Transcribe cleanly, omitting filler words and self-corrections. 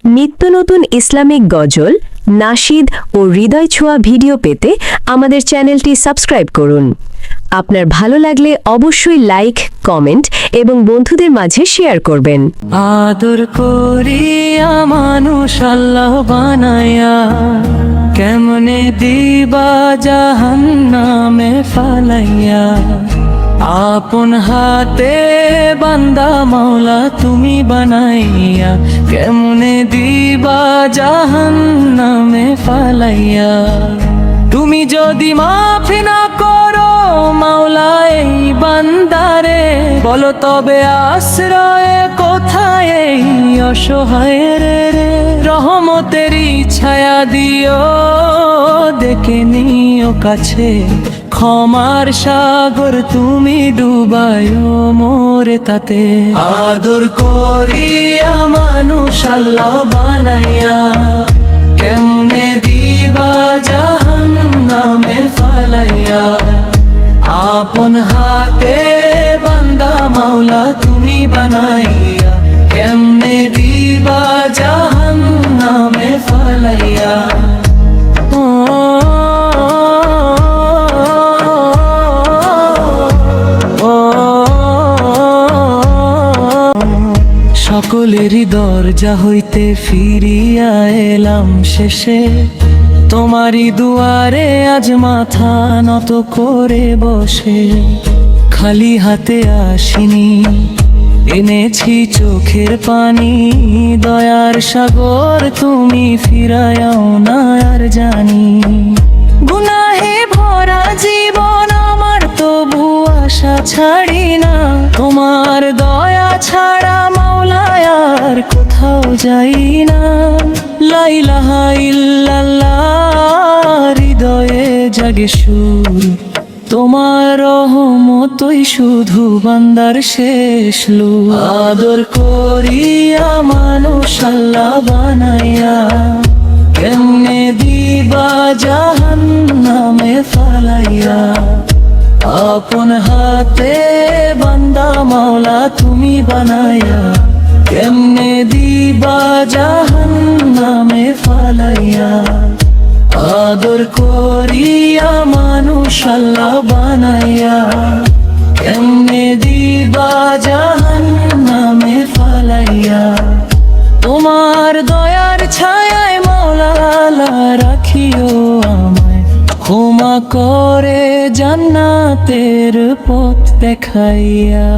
নিত্য নতুন ইসলামিক গজল, নাশিদ ও হৃদয় ছোঁয়া ভিডিও পেতে আমাদের চ্যানেলটি সাবস্ক্রাইব করুন। আপনার ভালো লাগলে অবশ্যই লাইক, কমেন্ট এবং বন্ধুদের মাঝে শেয়ার করবেন। আদর করিয়া মানুষ আল্লাহ বানায়া, কেমনে দিবা জাহান্নামে ফালাইয়া। আপন হাতে বান্দা মাওলা তুমি বানাইয়া, কেমনে দিবা জাহান্নামে ফালাইয়া। তুমি যদি মাফি না করো মাওলা এই বান্দারে, বলো তবে আশ্রয়ে কোথায় এই অসহায়ের রে। রহমতেরই ছায়া দিও, দেখে নিও কাছে, ক্ষমার সাগর তুমি ডুবায়ো মোরে তাতে। আদর করিয়া মানুষ আল্লাহ বানাইয়া, কেমনে দিবা জাহান্নামে ফালাইয়া। আপন হাতে বান্দা মাওলা তুমি বানাইয়া, কেমনে দিবা জাহান্নামে ফালাইয়া। সকলেরই দরজা হইতে ফিরিয়া এলাম শেষে, তোমারই দুয়ারে আজ মাথা নত করে বসে। খালি হাতে আসিনি, এনেছি চোখের পানি, দয়ার সাগর তুমি ফিরায়াও না আর জানি। গুনাহে ভরা জীবন আমার, তবু আশা ছাড়ি না, তোমার দয়া ছাড়া মাওলা আর কোথাও যাই না। লা ইলাহা ইল্লাল্লাহ, হৃদয়ে জাগে সুর, তোমার রহমতই শুধু বান্দার শেষ লুর। আদর করিয়া মানুষ আল্লাহ বানাইয়া, কেমনে দিবা জাহান্নামে ফালাইয়া। আপন হাতে বান্দা মাওলা তুমি বানাইয়া, কেমনে দিবা জাহান্নামে ফালাইয়া। আদর করিয়া মানুষ আল্লাহ বানাইয়া, কেমনে দিবা জাহান্নামে ফালাইয়া। তোমার দয়ার ছায়ায় মাওলা রাখিও আমায়, ক্ষমা করে জান্নাতের পথ দেখাইয়া।